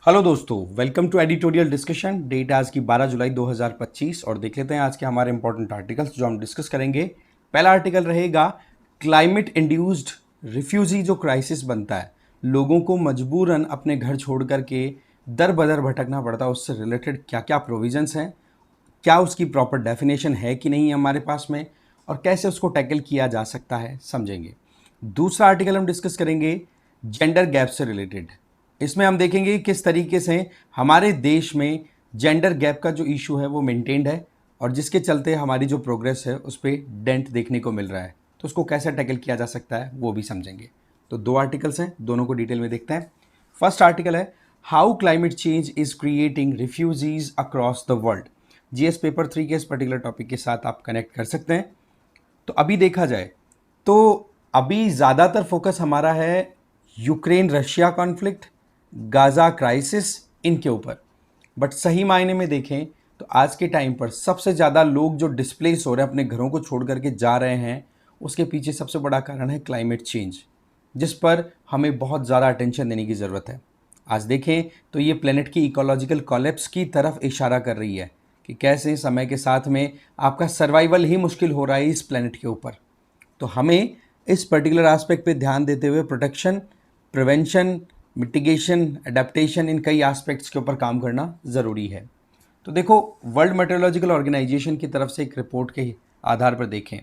Hello दोस्तों, welcome to editorial discussion. Date आज की 12 जुलाई 2025 और देख लेते हैं आज के हमारे इंपॉर्टेंट आर्टिकल्स जो हम डिस्कस करेंगे। पहला आर्टिकल रहेगा क्लाइमेट इंड्यूस्ड रिफ्यूजी जो क्राइसिस बनता है, लोगों को मजबूरन अपने घर छोड़ करके दर बदर भटकना पड़ता है, उससे रिलेटेड क्या क्या प्रोविजंस हैं, क्या उसकी प्रॉपर डेफिनेशन है कि नहीं हमारे पास में, और कैसे उसको टैकल किया जा सकता है, समझेंगे। दूसरा आर्टिकल हम डिस्कस करेंगे जेंडर गैप से रिलेटेड। इसमें हम देखेंगे किस तरीके से हमारे देश में जेंडर गैप का जो इशू है वो मेंटेन्ड है और जिसके चलते हमारी जो प्रोग्रेस है उस पर डेंट देखने को मिल रहा है, तो उसको कैसे टैकल किया जा सकता है वो भी समझेंगे। तो दो आर्टिकल्स हैं, दोनों को डिटेल में देखते हैं। फर्स्ट आर्टिकल है how climate change is creating refugees across the world. GS paper 3 के इस पर्टिकुलर टॉपिक के साथ आप कनेक्ट कर सकते हैं। तो अभी देखा जाए तो अभी ज़्यादातर फोकस हमारा है Ukraine Russia conflict, Gaza crisis, इनके ऊपर। बट सही मायने में देखें तो आज के टाइम पर सबसे ज़्यादा लोग जो डिस्प्लेस हो रहे हैं, अपने घरों को छोड़ करके जा रहे हैं, उसके पीछे सबसे बड़ा कारण है क्लाइमेट चेंज, जिस पर हमें बहुत ज़्यादा अटेंशन देने की ज़रूरत है। आज देखें तो ये प्लेनेट की इकोलॉजिकल कॉलेप्स की तरफ इशारा कर रही है कि कैसे समय के साथ में आपका सर्वाइवल ही मुश्किल हो रहा है इस प्लेनेट के ऊपर। तो हमें इस पर्टिकुलर एस्पेक्ट पे ध्यान देते हुए प्रोटेक्शन, प्रिवेंशन, मिटिगेशन, एडेप्टेशन, इन कई एस्पेक्ट्स के ऊपर काम करना ज़रूरी है। तो देखो, वर्ल्ड मेट्रोलॉजिकल ऑर्गेनाइजेशन की तरफ से एक रिपोर्ट के आधार पर देखें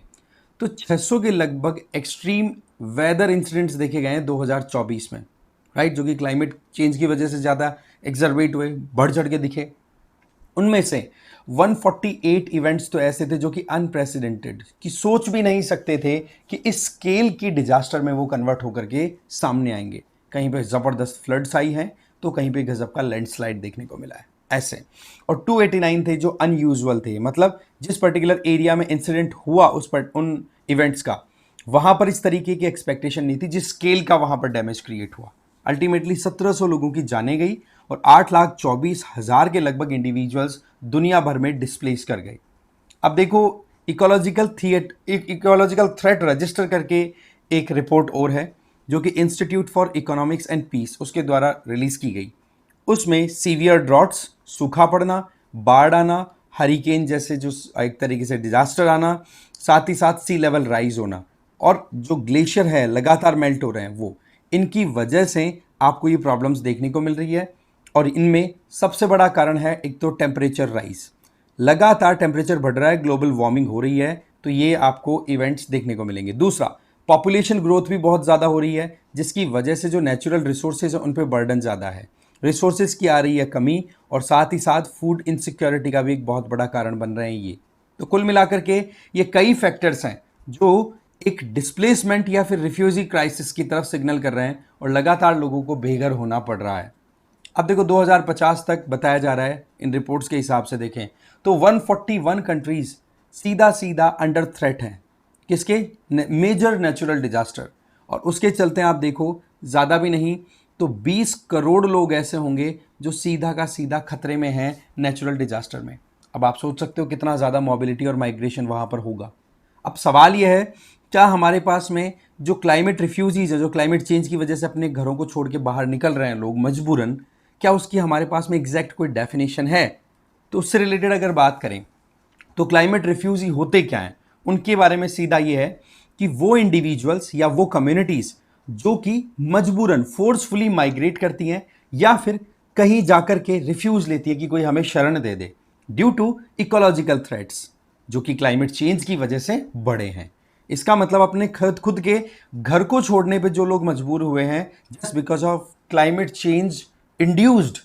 तो 600 के लगभग एक्सट्रीम वेदर इंसिडेंट्स देखे गए हैं 2024 में, राइट, जो कि क्लाइमेट चेंज की वजह से ज़्यादा एक्सरबेट हुए, बढ़ चढ़ के दिखे। उनमें से 148 इवेंट्स तो ऐसे थे जो कि अनप्रेसिडेंटेड, कि सोच भी नहीं सकते थे कि इस स्केल की डिजास्टर में वो कन्वर्ट होकर के सामने आएंगे। कहीं पे ज़बरदस्त फ्लड्स आई हैं तो कहीं पे गजब का लैंडस्लाइड देखने को मिला है, ऐसे। और 289 थे जो अनयूजुअल थे, मतलब जिस पर्टिकुलर एरिया में इंसिडेंट हुआ उन इवेंट्स का, वहां पर इस तरीके की एक्सपेक्टेशन नहीं थी जिस स्केल का वहां पर डैमेज क्रिएट हुआ। अल्टीमेटली 1700 लोगों की जाने गई और 8,24,000 के लगभग इंडिविजुअल्स दुनिया भर में डिस्प्लेस कर गए। अब देखो, इकोलॉजिकल थ्रेट रजिस्टर करके एक रिपोर्ट और है जो कि institute for economics and peace उसके द्वारा रिलीज की गई। उसमें सीवियर ड्रॉट्स, सूखा पड़ना, बाढ़ आना, हरिकेन जैसे जो एक तरीके से डिजास्टर आना, साथ ही साथ सी लेवल राइज होना, और जो ग्लेशियर है लगातार मेल्ट हो रहे हैं, वो इनकी वजह से आपको ये प्रॉब्लम्स देखने को मिल रही है। और इनमें सबसे बड़ा कारण है एक तो टेम्परेचर राइज, लगातार टेम्परेचर बढ़ रहा है, ग्लोबल वार्मिंग हो रही है, तो ये आपको इवेंट्स देखने को मिलेंगे। दूसरा, पॉपुलेशन ग्रोथ भी बहुत ज़्यादा हो रही है, जिसकी वजह से जो नेचुरल रिसोर्सेज है उन पर बर्डन ज़्यादा है, रिसोर्सेज की आ रही है कमी, और साथ ही साथ फूड इनसिक्योरिटी का भी एक बहुत बड़ा कारण बन रहे हैं ये। तो कुल मिलाकर के ये कई फैक्टर्स हैं जो एक डिस्प्लेसमेंट या फिर रिफ्यूजी क्राइसिस की तरफ सिग्नल कर रहे हैं और लगातार लोगों को बेघर होना पड़ रहा है। अब देखो, 2050 तक बताया जा रहा है, इन रिपोर्ट्स के हिसाब से देखें तो 141 कंट्रीज सीधा सीधा अंडर थ्रेट हैं, किसके? Major natural disaster. और उसके चलते आप देखो, ज़्यादा भी नहीं तो 20 करोड़ लोग ऐसे होंगे जो सीधा का सीधा खतरे में हैं नेचुरल डिजास्टर में। अब आप सोच सकते हो कितना ज़्यादा मोबिलिटी और माइग्रेशन वहाँ पर होगा। अब सवाल यह है, क्या हमारे पास में जो क्लाइमेट रिफ्यूजीज है, जो क्लाइमेट चेंज की वजह से अपने घरों को छोड़ के बाहर निकल रहे हैं लोग मजबूरन, क्या उसकी हमारे पास में एग्जैक्ट कोई डेफिनेशन है? तो उससे रिलेटेड अगर बात करें तो क्लाइमेट रिफ्यूजी होते क्या हैं, उनके बारे में सीधा ये है कि वो इंडिविजुअल्स या वो कम्युनिटीज जो कि मजबूरन फोर्सफुली माइग्रेट करती हैं या फिर कहीं जाकर के रिफ्यूज लेती है कि कोई हमें शरण दे दे ड्यू टू इकोलॉजिकल थ्रेट्स जो कि क्लाइमेट चेंज की वजह से बढ़े हैं। इसका मतलब अपने खुद खुद के घर को छोड़ने पे जो लोग मजबूर हुए हैं just because of climate change induced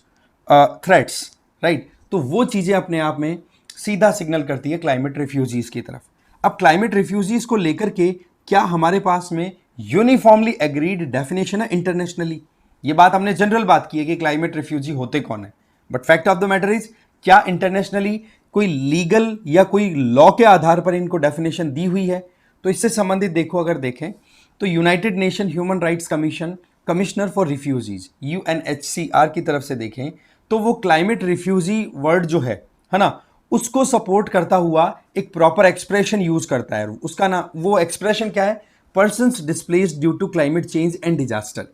threats, right, तो वो चीज़ें अपने आप में सीधा सिग्नल करती है क्लाइमेट रिफ्यूजीज की तरफ। अब क्लाइमेट रिफ्यूजीज को लेकर के क्या हमारे पास में यूनिफॉर्मली एग्रीड डेफिनेशन है इंटरनेशनली? ये बात हमने जनरल बात की है कि क्लाइमेट रिफ्यूजी होते कौन है, but fact of the matter is, क्या इंटरनेशनली कोई लीगल या कोई लॉ के आधार पर इनको डेफिनेशन दी हुई है? तो इससे संबंधित देखो, अगर देखें तो United nation human rights commission, commissioner for refugees UNHCR की तरफ से देखें तो वो क्लाइमेट रिफ्यूजी वर्ड जो है ना, उसको सपोर्ट करता हुआ एक प्रॉपर एक्सप्रेशन यूज करता है। उसका ना वो एक्सप्रेशन क्या है? Persons displaced due to climate change and disaster.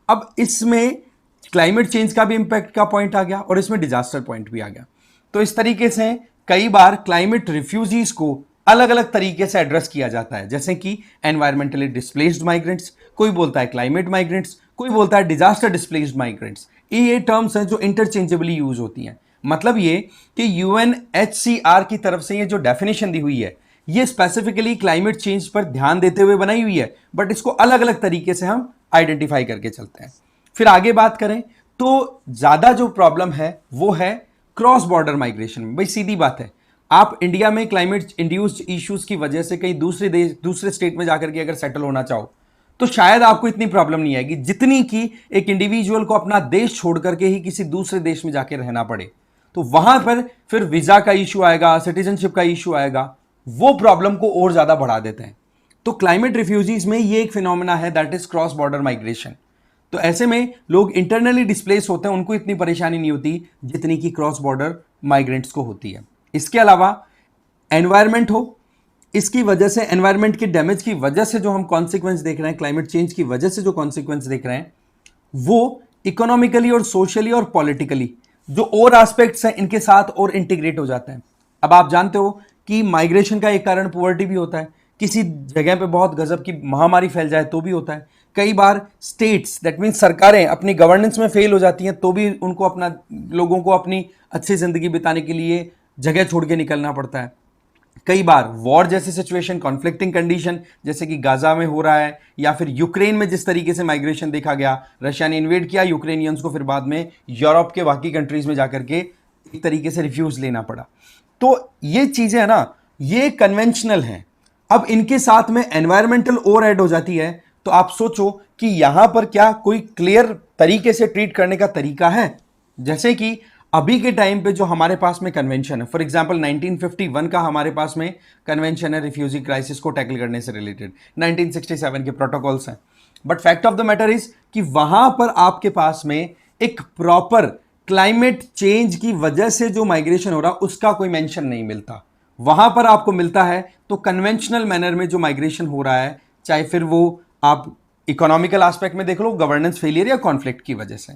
अब इसमें क्लाइमेट चेंज का भी इंपैक्ट का पॉइंट आ गया और इसमें डिजास्टर पॉइंट भी आ गया। तो इस तरीके से कई बार क्लाइमेट रिफ्यूजीज को अलग अलग तरीके से एड्रेस किया जाता है, जैसे कि एनवायरमेंटली डिस्प्लेस्ड माइग्रेंट्स, कोई बोलता है क्लाइमेट माइग्रेंट्स, कोई बोलता है डिजास्टर डिस्प्लेस्ड माइग्रेंट्स। ये टर्म्स हैं जो इंटरचेंजेबली यूज होती हैं। मतलब ये कि यूएनएचसीआर की तरफ से ये जो डेफिनेशन दी हुई है ये स्पेसिफिकली क्लाइमेट चेंज पर ध्यान देते हुए बनाई हुई है, बट इसको अलग अलग तरीके से हम आइडेंटिफाई करके चलते हैं। फिर आगे बात करें तो ज्यादा जो प्रॉब्लम है वो है क्रॉस बॉर्डर माइग्रेशन में। भाई सीधी बात है, आप इंडिया में क्लाइमेट इंड्यूस्ड इश्यूज की वजह से कहीं दूसरे स्टेट में जाकर के अगर सेटल होना चाहो तो शायद आपको इतनी प्रॉब्लम नहीं आएगी जितनी कि एक इंडिविजुअल को अपना देश छोड़ करके ही किसी दूसरे देश में जाके रहना पड़े। तो वहां पर फिर वीजा का इशू आएगा, सिटीजनशिप का इशू आएगा, वो प्रॉब्लम को और ज्यादा बढ़ा देते हैं। तो क्लाइमेट रिफ्यूजीज में ये एक फिनोमेना है that is cross border migration. तो ऐसे में लोग इंटरनली डिस्प्लेस होते हैं, उनको इतनी परेशानी नहीं होती जितनी कि क्रॉस बॉर्डर माइग्रेंट्स को होती है। इसके अलावा एनवायरमेंट हो, इसकी वजह से एनवायरमेंट की डैमेज की वजह से जो हम कॉन्सिक्वेंस देख रहे हैं, क्लाइमेट चेंज की वजह से जो कॉन्सिक्वेंस देख रहे हैं, वो इकोनॉमिकली और सोशली और पॉलिटिकली जो और एस्पेक्ट्स हैं इनके साथ और इंटीग्रेट हो जाते हैं। अब आप जानते हो कि माइग्रेशन का एक कारण पुअर्टी भी होता है, किसी जगह पे बहुत गजब की महामारी फैल जाए तो भी होता है। कई बार स्टेट्स दैट मीन्स सरकारें अपनी गवर्नेंस में फेल हो जाती हैं तो भी उनको अपना लोगों को अपनी अच्छी जिंदगी बिताने के लिए जगह छोड़ के निकलना पड़ता है। कई बार वॉर जैसी सिचुएशन, कॉन्फ्लिक्टिंग कंडीशन जैसे कि गाजा में हो रहा है या फिर यूक्रेन में जिस तरीके से माइग्रेशन देखा गया, रशिया ने इन्वेड किया यूक्रेनियंस को, फिर बाद में यूरोप के बाकी कंट्रीज में जाकर के एक तरीके से रिफ्यूज लेना पड़ा। तो ये चीजें है ना, ये कन्वेंशनल हैं। अब इनके साथ में एनवायरमेंटल और ऐड हो जाती है, तो आप सोचो कि यहां पर क्या कोई क्लियर तरीके से ट्रीट करने का तरीका है। जैसे कि अभी के टाइम पे जो हमारे पास में कन्वेंशन है, फॉर एग्जांपल 1951 का हमारे पास में कन्वेंशन है रिफ्यूजी क्राइसिस को टैकल करने से रिलेटेड, 1967 के प्रोटोकॉल्स हैं। But fact of the matter is कि वहां पर आपके पास में एक प्रॉपर क्लाइमेट चेंज की वजह से जो माइग्रेशन हो रहा उसका कोई मेंशन नहीं मिलता। वहां पर आपको मिलता है तो कन्वेंशनल मैनर में जो माइग्रेशन हो रहा है, चाहे फिर वो आप इकोनॉमिकल एस्पेक्ट में देख लो, गवर्नेंस फेलियर या कॉन्फ्लिक्ट की वजह से।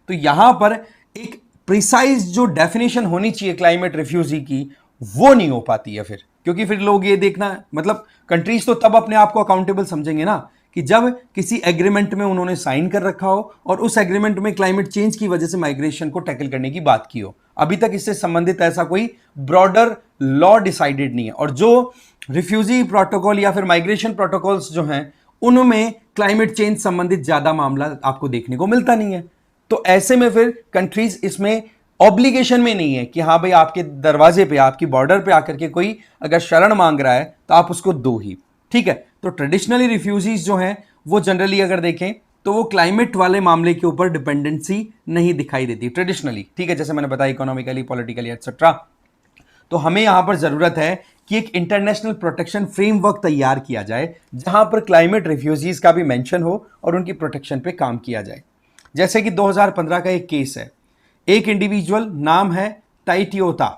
तो यहां पर एक प्रिसाइज जो डेफिनेशन होनी चाहिए क्लाइमेट रिफ्यूजी की वो नहीं हो पाती है फिर, क्योंकि फिर लोग ये देखना, मतलब कंट्रीज तो तब अपने आप को अकाउंटेबल समझेंगे ना कि जब किसी एग्रीमेंट में उन्होंने साइन कर रखा हो और उस एग्रीमेंट में क्लाइमेट चेंज की वजह से माइग्रेशन को टैकल करने की बात की हो। अभी तक इससे संबंधित ऐसा कोई ब्रॉडर लॉ डिसाइडेड नहीं है, और जो रिफ्यूजी प्रोटोकॉल या फिर माइग्रेशन प्रोटोकॉल्स जो हैं उनमें क्लाइमेट चेंज संबंधित ज्यादा मामला आपको देखने को मिलता नहीं है। तो ऐसे में फिर कंट्रीज इसमें ऑब्लिगेशन में नहीं है कि हाँ भाई आपके दरवाजे पे, आपकी बॉर्डर पे आकर के कोई अगर शरण मांग रहा है तो आप उसको दो ही, ठीक है। तो ट्रेडिशनली रिफ्यूजीज जो हैं वो जनरली अगर देखें तो वो क्लाइमेट वाले मामले के ऊपर डिपेंडेंसी नहीं दिखाई देती ट्रेडिशनली, ठीक है, जैसे मैंने बताया इकोनॉमिकली, पॉलिटिकली एक्सेट्रा। तो हमें यहां पर जरूरत है कि एक इंटरनेशनल प्रोटेक्शन फ्रेमवर्क तैयार किया जाए जहां पर क्लाइमेट रिफ्यूजीज का भी मेंशन हो और उनकी प्रोटेक्शन पे काम किया जाए। जैसे कि 2015 का एक केस है, एक इंडिविजुअल, नाम है टाइटियोता,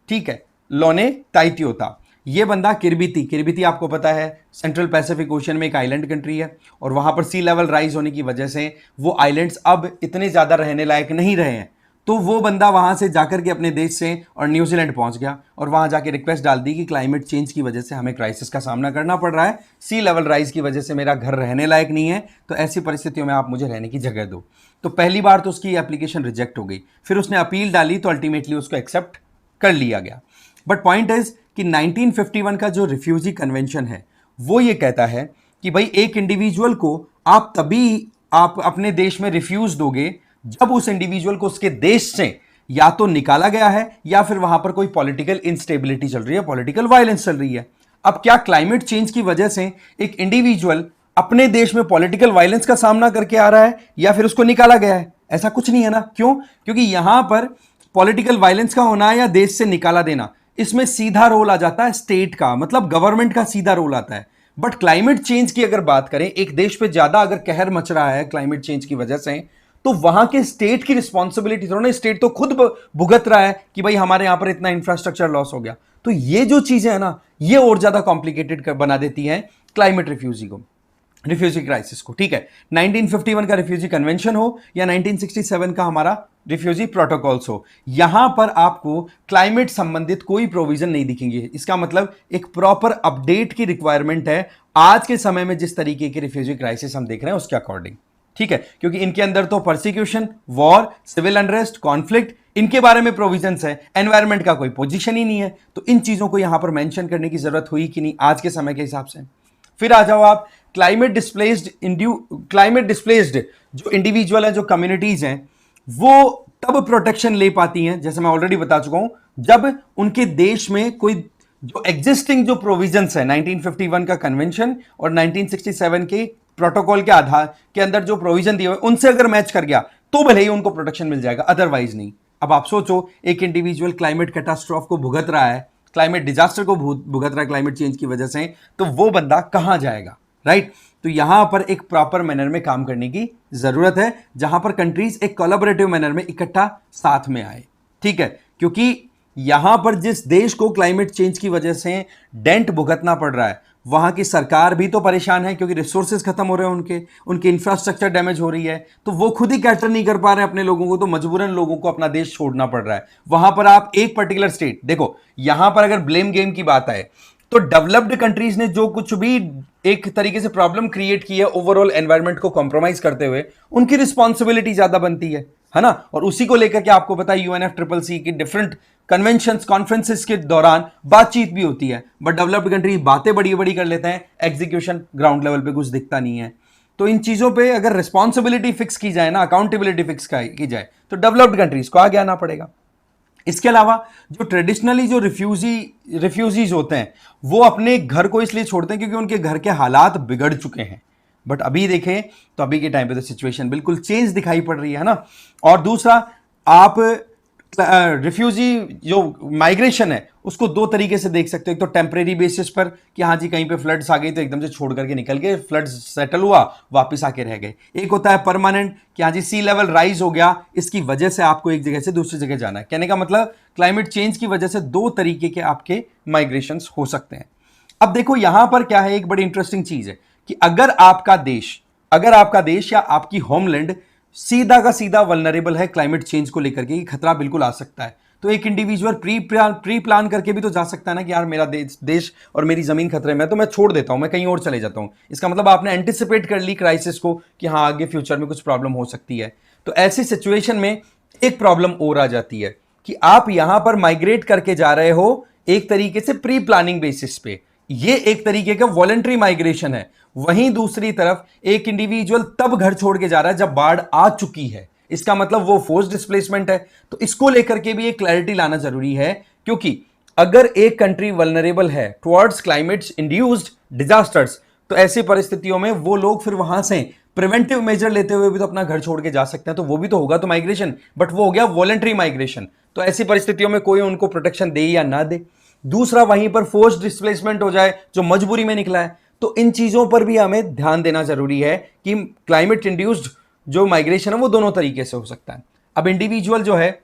ठीक है, लोने टाइटियोता। ये बंदा किरबिती आपको पता है सेंट्रल पैसिफिक ओशन में एक आइलैंड कंट्री है, और वहां पर सी लेवल राइज होने की वजह से वो आइलैंड्स अब इतने ज्यादा रहने लायक नहीं रहे हैं। तो वो बंदा वहां से जाकर के अपने देश से और न्यूजीलैंड पहुंच गया और वहां जाके रिक्वेस्ट डाल दी कि क्लाइमेट चेंज की वजह से हमें क्राइसिस का सामना करना पड़ रहा है, सी लेवल राइज की वजह से मेरा घर रहने लायक नहीं है, तो ऐसी परिस्थितियों में आप मुझे रहने की जगह दो। तो पहली बार तो उसकी एप्लीकेशन रिजेक्ट हो गई, फिर उसने अपील डाली तो अल्टीमेटली उसको एक्सेप्ट कर लिया गया। बट पॉइंट इज कि 1951 का जो रिफ्यूजी कन्वेंशन है वो ये कहता है कि भाई एक इंडिविजुअल को आप तभी आप अपने देश में रिफ्यूज दोगे जब उस इंडिविजुअल को उसके देश से या तो निकाला गया है या फिर वहां पर कोई पॉलिटिकल इंस्टेबिलिटी चल रही है, पॉलिटिकल वायलेंस चल रही है। अब क्या क्लाइमेट चेंज की वजह से एक इंडिविजुअल अपने देश में पॉलिटिकल वायलेंस का सामना करके आ रहा है या फिर उसको निकाला गया है? ऐसा कुछ नहीं है ना। क्यों? क्योंकि यहां पर पॉलिटिकल वायलेंस का होना या देश से निकाला देना, इसमें सीधा रोल आ जाता है स्टेट का, मतलब गवर्नमेंट का सीधा रोल आता है। बट क्लाइमेट चेंज की अगर बात करें, एक देश पे ज्यादा अगर कहर मच रहा है क्लाइमेट चेंज की वजह से, तो वहां के स्टेट की रिस्पॉन्सिबिलिटी थोड़ा ना, स्टेट तो खुद भुगत रहा है कि भाई हमारे यहां पर इतना इंफ्रास्ट्रक्चर लॉस हो गया। तो ये जो चीजें है ना, ये और ज्यादा कॉम्प्लिकेटेड बना देती हैं क्लाइमेट रिफ्यूजी को। रिफ्यूजी क्राइसिस को, ठीक है। 1951 का रिफ्यूजी कन्वेंशन हो या 1967 का हमारा रिफ्यूजी प्रोटोकॉल्स हो, यहां पर आपको क्लाइमेट संबंधित कोई प्रोविजन नहीं दिखेंगे। इसका मतलब एक प्रॉपर अपडेट की रिक्वायरमेंट है आज के समय में जिस तरीके की रिफ्यूजी क्राइसिस हम देख रहे हैं उसके अकॉर्डिंग, ठीक है। क्योंकि इनके अंदर तो persecution, war, civil unrest, conflict, इनके बारे में प्रोविजंस है, एनवायरमेंट का कोई पोजीशन ही नहीं है। तो इन चीजों को यहां पर मेंशन करने की जरूरत हुई कि नहीं आज के समय के हिसाब से। फिर आ जाओ आप क्लाइमेट डिस्प्लेस्ड जो इंडिविजुअल है, जो कम्युनिटीज हैं, वो तब प्रोटेक्शन ले पाती हैं, जैसे मैं ऑलरेडी बता चुका हूं, जब उनके देश में कोई जो एग्जिस्टिंग जो प्रोविजंस है 1951 का कन्वेंशन और 1967 के प्रोटोकॉल के आधार के अंदर जो प्रोविजन दिए हुए उनसे अगर मैच कर गया तो भले ही उनको प्रोटेक्शन मिल जाएगा, अदरवाइज नहीं। अब आप सोचो, एक इंडिविजुअल क्लाइमेट कैटास्ट्रॉफ को भुगत रहा है, क्लाइमेट डिजास्टर को भुगत रहा है क्लाइमेट चेंज की वजह से, तो वो बंदा कहां जाएगा, राइट। तो यहां पर एक प्रॉपर मैनर में काम करने की जरूरत है, जहां पर कंट्रीज एक कोलैबोरेटिव मैनर में इकट्ठा साथ में आए, ठीक है। क्योंकि यहां पर जिस देश को क्लाइमेट चेंज की वजह से डेंट भुगतना पड़ रहा है, वहां की सरकार भी तो परेशान है क्योंकि रिसोर्सेज खत्म हो रहे हैं, उनके इंफ्रास्ट्रक्चर डैमेज हो रही है, तो वो खुद ही कैटर नहीं कर पा रहे अपने लोगों को, तो मजबूरन लोगों को अपना देश छोड़ना पड़ रहा है। वहां पर आप एक पर्टिकुलर स्टेट देखो, यहां पर अगर ब्लेम गेम की बात आए तो डेवलप्ड कंट्रीज ने जो कुछ भी एक तरीके से प्रॉब्लम क्रिएट की है ओवरऑल एनवायरनमेंट को कॉम्प्रोमाइज करते हुए, उनकी रिस्पॉन्सिबिलिटी ज्यादा बनती है ना। और उसी को लेकर के आपको पता है UNFCCC की डिफरेंट कन्वेंशंस, कॉन्फ्रेंसेस के दौरान बातचीत भी होती है, बट डेवलप्ड कंट्री बातें बड़ी बड़ी कर लेते हैं, एग्जीक्यूशन ग्राउंड लेवल पे कुछ दिखता नहीं है। तो इन चीजों पे अगर रिस्पॉन्सिबिलिटी फिक्स की जाए ना, अकाउंटेबिलिटी फिक्स की जाए, तो डेवलप्ड कंट्रीज को आगे आना पड़ेगा। इसके अलावा जो ट्रेडिशनली जो रिफ्यूजीज होते हैं, वो अपने घर को इसलिए छोड़ते हैं क्योंकि उनके घर के हालात बिगड़ चुके हैं। बट अभी देखें तो अभी के टाइम पे तो सिचुएशन बिल्कुल चेंज दिखाई पड़ रही है ना। और दूसरा, आप रिफ्यूजी जो माइग्रेशन है उसको दो तरीके से देख सकते हो। एक तो टेम्परेरी बेसिस पर कि हाँ जी कहीं पे फ्लड्स आ गई तो एकदम से छोड़ करके निकल गए, फ्लड्स सेटल हुआ, वापस आके रह गए। एक होता है परमानेंट कि हाँ जी सी लेवल राइज हो गया, इसकी वजह से आपको एक जगह से दूसरी जगह जाना है। कहने का मतलब क्लाइमेट चेंज की वजह से दो तरीके के आपके माइग्रेशन हो सकते हैं। अब देखो यहां पर क्या है, एक बड़ी इंटरेस्टिंग चीज है कि अगर आपका देश या आपकी होमलैंड सीधा का सीधा वल्नरेबल है क्लाइमेट चेंज को लेकर के, खतरा बिल्कुल आ सकता है, तो एक इंडिविजुअल प्री प्लान करके भी तो जा सकता है ना कि यार मेरा देश और मेरी जमीन खतरे में है तो मैं छोड़ देता हूं, मैं कहीं और चले जाता हूं। इसका मतलब आपने एंटिसिपेट कर ली क्राइसिस को कि हाँ आगे फ्यूचर में कुछ प्रॉब्लम हो सकती है। तो ऐसी सिचुएशन में एक प्रॉब्लम और आ जाती है कि आप यहां पर माइग्रेट करके जा रहे हो एक तरीके से प्री प्लानिंग बेसिस पे, ये एक तरीके का वॉलंटरी माइग्रेशन है। वहीं दूसरी तरफ एक इंडिविजुअल तब घर छोड़ के जा रहा है जब बाढ़ आ चुकी है, इसका मतलब वो फोर्स डिस्प्लेसमेंट है। तो इसको लेकर के भी एक क्लैरिटी लाना जरूरी है, क्योंकि अगर एक कंट्री वल्नरेबल है टुवर्ड्स क्लाइमेट इंड्यूस्ड डिजास्टर्स, तो ऐसी परिस्थितियों में वो लोग फिर वहां से प्रिवेंटिव मेजर लेते हुए भी तो अपना घर छोड़ के जा सकते हैं, तो वो भी तो होगा तो माइग्रेशन, बट वो हो गया वॉलंटरी माइग्रेशन। तो ऐसी परिस्थितियों में कोई उनको प्रोटेक्शन दे या ना दे। दूसरा, वहीं पर फोर्स डिस्प्लेसमेंट हो जाए जो मजबूरी में निकला है, तो इन चीजों पर भी हमें ध्यान देना जरूरी है कि क्लाइमेट इंड्यूस्ड जो माइग्रेशन है वो दोनों तरीके से हो सकता है। अब इंडिविजुअल जो है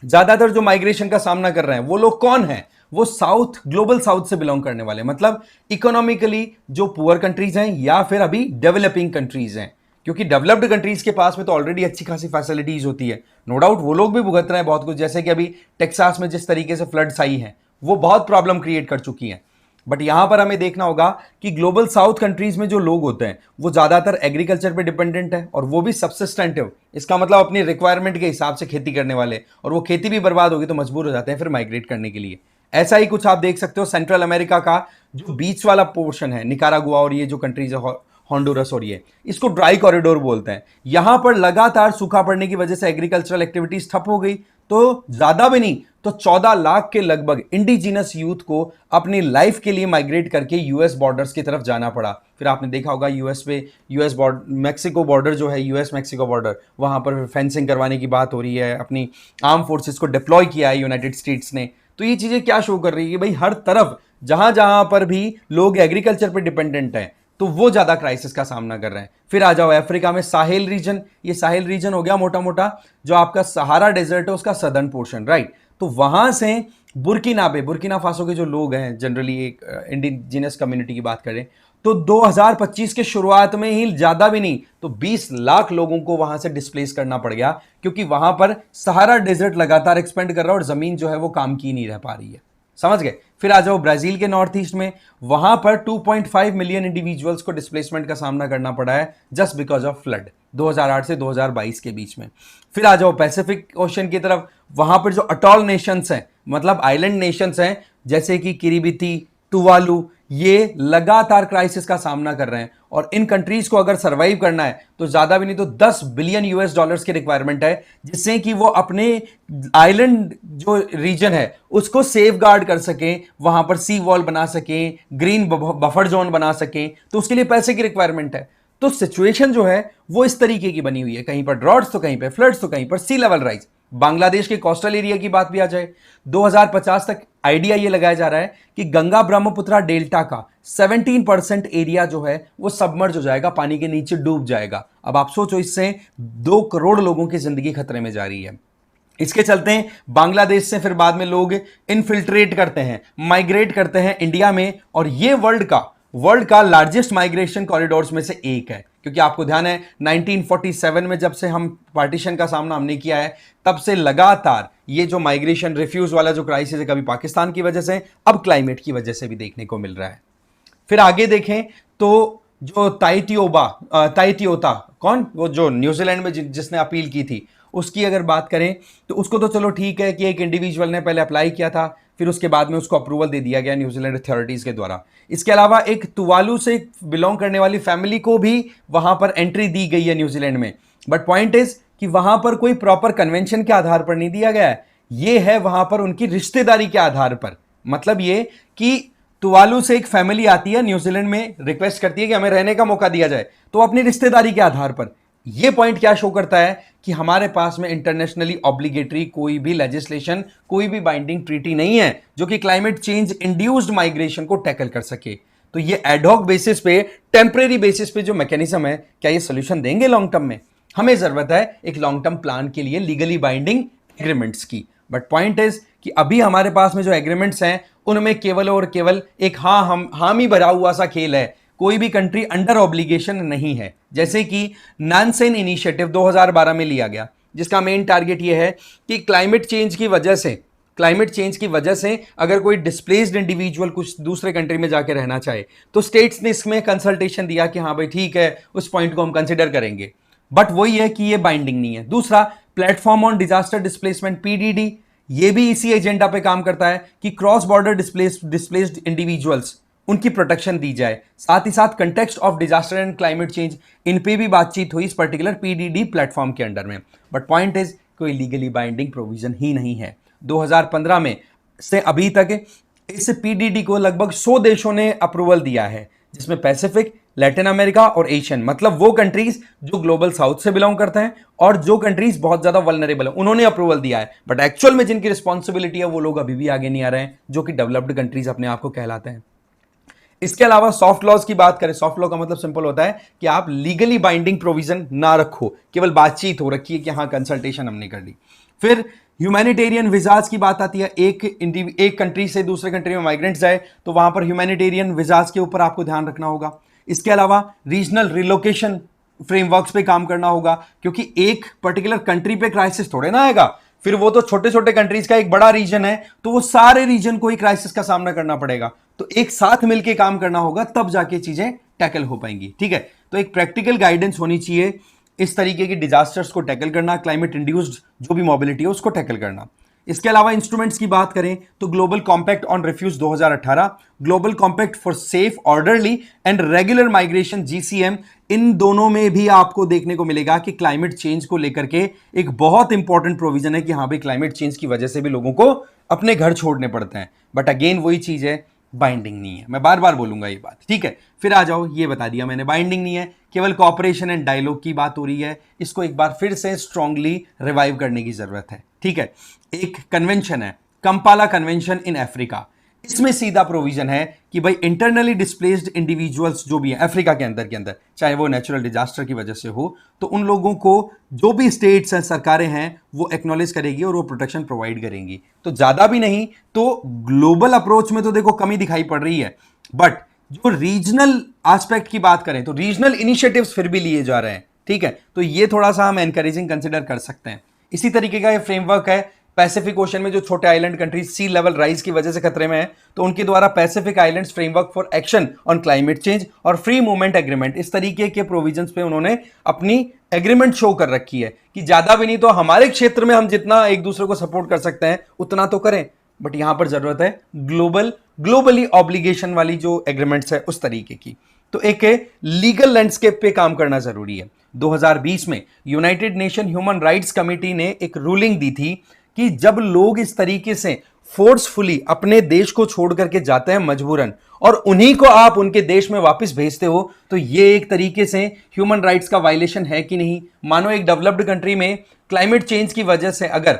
ज्यादातर जो माइग्रेशन का सामना कर रहे हैं वो लोग कौन है, वो साउथ, ग्लोबल साउथ से बिलोंग करने वाले, मतलब इकोनॉमिकली जो पुअर कंट्रीज हैं या फिर अभी डेवलपिंग कंट्रीज हैं। क्योंकि डेवलप्ड कंट्रीज के पास में तो ऑलरेडी अच्छी खासी फैसिलिटीज होती है, नो डाउट वो लोग भी भुगत रहे हैं बहुत कुछ, जैसे कि अभी टेक्सास में जिस तरीके से फ्लड्स आई हैं वो बहुत प्रॉब्लम क्रिएट कर चुकी हैं। बट यहां पर हमें देखना होगा कि ग्लोबल साउथ कंट्रीज में जो लोग होते हैं वो ज्यादातर एग्रीकल्चर पे डिपेंडेंट है, और वो भी सब्सिस्टेंटिव, इसका मतलब अपनी रिक्वायरमेंट के हिसाब से खेती करने वाले, और वो खेती भी बर्बाद होगी तो मजबूर हो जाते हैं फिर माइग्रेट करने के लिए। ऐसा ही कुछ आप देख सकते हो सेंट्रल अमेरिका का जो बीच वाला पोर्शन है, निकारागुआ और ये जो कंट्रीज है हॉन्डुरस और ये, इसको ड्राई कॉरिडोर बोलते हैं। यहां पर लगातार सूखा पड़ने की वजह से एग्रीकल्चरल एक्टिविटीज ठप हो गई, तो ज्यादा भी नहीं तो 14 लाख के लगभग इंडिजिनस यूथ को अपनी लाइफ के लिए माइग्रेट करके यूएस बॉर्डर्स की तरफ जाना पड़ा। फिर आपने देखा होगा यूएस बॉर्डर, मैक्सिको बॉर्डर जो है, यूएस मैक्सिको बॉर्डर, वहां पर फेंसिंग करवाने की बात हो रही है, अपनी आर्म फोर्सेस को डिप्लॉय किया है यूनाइटेड स्टेट्स ने। तो ये चीजें क्या शो कर रही है कि भाई हर तरफ जहां जहां पर भी लोग एग्रीकल्चर पर डिपेंडेंट हैं तो वो ज्यादा क्राइसिस का सामना कर रहे हैं। फिर आ जाओ अफ्रीका में साहेल रीजन, ये साहेल रीजन हो गया मोटा मोटा जो आपका सहारा डेजर्ट है उसका सदर्न पोर्शन, राइट। तो वहां से बुर्किना फासो के जो लोग हैं, जनरली एक इंडिजिनस कम्युनिटी की बात करें, तो 2025 के शुरुआत में ही, ज्यादा भी नहीं तो 20 लाख लोगों को वहां से डिस्प्लेस करना पड़ गया, क्योंकि वहां पर सहारा डेजर्ट लगातार एक्सपेंड कर रहा है और जमीन जो है वो काम की नहीं रह पा रही है। समझ गए। फिर आ जाओ ब्राजील के नॉर्थ ईस्ट में, वहां पर 2.5 मिलियन इंडिविजुअल्स को डिस्प्लेसमेंट का सामना करना पड़ा है जस्ट बिकॉज ऑफ फ्लड 2008 से 2022 के बीच में। फिर आ जाओ पैसिफिक ओशन की तरफ, वहां पर जो अटॉल नेशंस हैं, मतलब आइलैंड नेशंस हैं, जैसे कि किरिबिती, टुवालू, ये लगातार क्राइसिस का सामना कर रहे हैं और इन कंट्रीज को अगर सरवाइव करना है तो ज्यादा भी नहीं तो 10 बिलियन यूएस डॉलर्स की रिक्वायरमेंट है, जिससे कि वो अपने आइलैंड जो रीजन है उसको सेफ गार्ड कर सकें, वहां पर सी वॉल बना सकें, ग्रीन बफर जोन बना सकें, तो उसके लिए पैसे की रिक्वायरमेंट है। तो सिचुएशन जो है वो इस तरीके की बनी हुई है, कहीं पर ड्रॉट्स तो कहीं पर फ्लड्स तो कहीं पर सी लेवल राइज। बांग्लादेश के कोस्टल एरिया की बात भी आ जाए, 2050 तक आइडिया ये लगाया जा रहा है कि गंगा ब्रह्मपुत्रा डेल्टा का 17% एरिया जो है वो सबमर्ज हो जाएगा, पानी के नीचे डूब जाएगा। अब आप सोचो, इससे 2 करोड़ लोगों की जिंदगी खतरे में जा रही है। इसके चलते बांग्लादेश से फिर बाद में लोग इनफिल्ट्रेट करते हैं, माइग्रेट करते हैं इंडिया में, और ये वर्ल्ड का लार्जेस्ट माइग्रेशन कॉरिडोर्स में से एक है। क्योंकि आपको ध्यान है 1947 में जब से हम पार्टीशन का सामना हमने किया है, तब से लगातार ये जो माइग्रेशन रिफ्यूज वाला जो क्राइसिस है, कभी पाकिस्तान की वजह से, अब क्लाइमेट की वजह से भी देखने को मिल रहा है। फिर आगे देखें तो जो ताइतियोता, कौन, वो जो न्यूजीलैंड में जिसने अपील की थी, उसकी अगर बात करें तो उसको तो चलो ठीक है कि एक इंडिविजुअल ने पहले अप्लाई किया था, फिर उसके बाद में उसको अप्रूवल दे दिया गया न्यूजीलैंड अथॉरिटीज के द्वारा। इसके अलावा एक तुवालू से बिलोंग करने वाली फैमिली को भी वहां पर एंट्री दी गई है न्यूजीलैंड में, बट पॉइंट इज कि वहां पर कोई प्रॉपर कन्वेंशन के आधार पर नहीं दिया गया है, ये है वहां पर उनकी रिश्तेदारी के आधार पर। मतलब ये कि तुवालू से एक फैमिली आती है न्यूजीलैंड में, रिक्वेस्ट करती है कि हमें रहने का मौका दिया जाए, तो अपनी रिश्तेदारी के आधार पर। यह पॉइंट क्या शो करता है कि हमारे पास में इंटरनेशनली ऑब्लिगेटरी कोई भी लेजिस्लेशन, कोई भी बाइंडिंग ट्रीटी नहीं है जो कि क्लाइमेट चेंज इंड्यूस्ड माइग्रेशन को टैकल कर सके। तो ये एडहॉक बेसिस पे, टेम्परेरी बेसिस पे जो मैकेनिज्म है, क्या ये सोल्यूशन देंगे लॉन्ग टर्म में? हमें जरूरत है एक लॉन्ग टर्म प्लान के लिए लीगली बाइंडिंग एग्रीमेंट्स की। बट पॉइंट इज कि अभी हमारे पास में जो एग्रीमेंट्स हैं उनमें केवल और केवल एक हामी भरा हुआ सा खेल है, कोई भी कंट्री अंडर ऑब्लिगेशन नहीं है। जैसे कि नानसेन इनिशिएटिव 2012 में लिया गया, जिसका मेन टारगेट यह है कि क्लाइमेट चेंज की वजह से अगर कोई डिस्प्लेस्ड इंडिविजुअल कुछ दूसरे कंट्री में जाके रहना चाहे तो स्टेट्स ने इसमें कंसल्टेशन दिया कि हाँ भाई ठीक है, उस पॉइंट को हम कंसिडर करेंगे। बट वही है कि ये बाइंडिंग नहीं है। दूसरा, platform on disaster displacement PDD, ये भी इसी एजेंडा पे काम करता है कि क्रॉस बॉर्डर डिस्प्लेस्ड इंडिविजुअल्स, उनकी प्रोटेक्शन दी जाए। साथ ही साथ context of disaster and climate change, इन पे भी बातचीत हुई इस पर्टिकुलर पीडीडी प्लेटफॉर्म के अंडर में। बट पॉइंट इज कोई लीगली बाइंडिंग प्रोविजन ही नहीं है। 2015 में से अभी तक इस पीडीडी को लगभग 100 देशों ने अप्रूवल दिया है, जिसमें पैसिफिक, लैटिन अमेरिका और एशियन, मतलब वो कंट्रीज जो ग्लोबल साउथ से बिलोंग करते हैं और जो कंट्रीज बहुत ज्यादा वल्नरेबल है, उन्होंने अप्रूवल दिया है। बट एक्चुअल में जिनकी रिस्पॉन्सिबिलिटी है वो लोग अभी भी आगे नहीं आ रहे हैं, जो कि डेवलप्ड कंट्रीज अपने आप को कहलाते हैं। इसके अलावा सॉफ्ट लॉज की बात करें, सॉफ्ट लॉ का मतलब सिंपल होता है कि आप लीगली बाइंडिंग प्रोविजन ना रखो, केवल बातचीत हो रखी है कि हाँ कंसल्टेशन हमने कर ली। फिर ह्यूमैनिटेरियन विजाज की बात आती है, एक कंट्री से दूसरे कंट्री में माइग्रेंट जाए तो वहां पर ह्यूमैनिटेरियन विजाज के ऊपर आपको ध्यान रखना होगा। इसके अलावा रीजनल रिलोकेशन फ्रेमवर्क्स पे काम करना होगा, क्योंकि एक पर्टिकुलर कंट्री पे क्राइसिस थोड़े ना आएगा, फिर वो तो छोटे छोटे कंट्रीज का एक बड़ा रीजन है, तो वो सारे रीजन को ही क्राइसिस का सामना करना पड़ेगा। तो एक साथ मिलकर काम करना होगा, तब जाके चीजें टैकल हो पाएंगी। ठीक है, तो एक प्रैक्टिकल गाइडेंस होनी चाहिए इस तरीके की डिजास्टर्स को टैकल करना, क्लाइमेट इंड्यूस्ड जो भी मोबिलिटी है उसको टैकल करना। इसके अलावा इंस्ट्रूमेंट्स की बात करें तो global compact on refugees 2018, global compact for safe, orderly and regular migration GCM, इन दोनों में भी आपको देखने को मिलेगा कि क्लाइमेट चेंज को लेकर के एक बहुत इंपॉर्टेंट प्रोविजन है कि हाँ भाई क्लाइमेट चेंज की वजह से भी लोगों को अपने घर छोड़ने पड़ते हैं। बट अगेन वही चीज है, बाइंडिंग नहीं है। मैं बार बार बोलूंगा ये बात, ठीक है। फिर आ जाओ, ये बता दिया मैंने, बाइंडिंग नहीं है, केवल कॉपरेशन एंड डायलॉग की बात हो रही है। इसको एक बार फिर से स्ट्रांगली रिवाइव करने की जरूरत है, ठीक है। एक कन्वेंशन है, कंपाला कन्वेंशन इन अफ्रीका, इसमें सीधा प्रोविजन है कि भाई इंटरनली डिस्प्लेस्ड इंडिविजुअल्स जो भी है अफ्रीका के अंदर, चाहे वो नेचुरल डिजास्टर की वजह से हो, तो उन लोगों को जो भी स्टेट्स हैं, सरकारें हैं, वो एक्नॉलेज करेगी और वो प्रोटेक्शन प्रोवाइड करेंगी। तो ज्यादा भी नहीं तो ग्लोबल अप्रोच में तो देखो कमी दिखाई पड़ रही है, बट जो रीजनल एस्पेक्ट की बात करें तो रीजनल इनिशिएटिव्स फिर भी लिए जा रहे हैं, ठीक है, तो ये थोड़ा सा हम एनकरेजिंग कंसिडर कर सकते हैं। इसी तरीके का ये फ्रेमवर्क है पैसिफिक ओशन में जो छोटे आइलैंड कंट्रीज सी लेवल राइज की वजह से खतरे में है, तो उनके द्वारा Pacific islands framework for action on climate change और फ्री मूवमेंट एग्रीमेंट, इस तरीके के प्रोविजंस पे उन्होंने अपनी एग्रीमेंट शो कर रखी है कि ज्यादा भी नहीं तो हमारे क्षेत्र में हम जितना एक दूसरे को सपोर्ट कर सकते हैं उतना तो करें, बट यहां पर जरूरत है ग्लोबली ऑब्लिगेशन वाली जो एग्रीमेंट्स है उस तरीके की। तो एक लीगल लैंडस्केप पे काम करना जरूरी है। 2020 में United nation human rights committee ने एक रूलिंग दी थी कि जब लोग इस तरीके से फोर्सफुली अपने देश को छोड़ करके जाते हैं मजबूरन और उन्हीं को आप उनके देश में वापस भेजते हो, तो ये एक तरीके से ह्यूमन राइट्स का वायलेशन है कि नहीं। मानो एक डेवलप्ड कंट्री में क्लाइमेट चेंज की वजह से अगर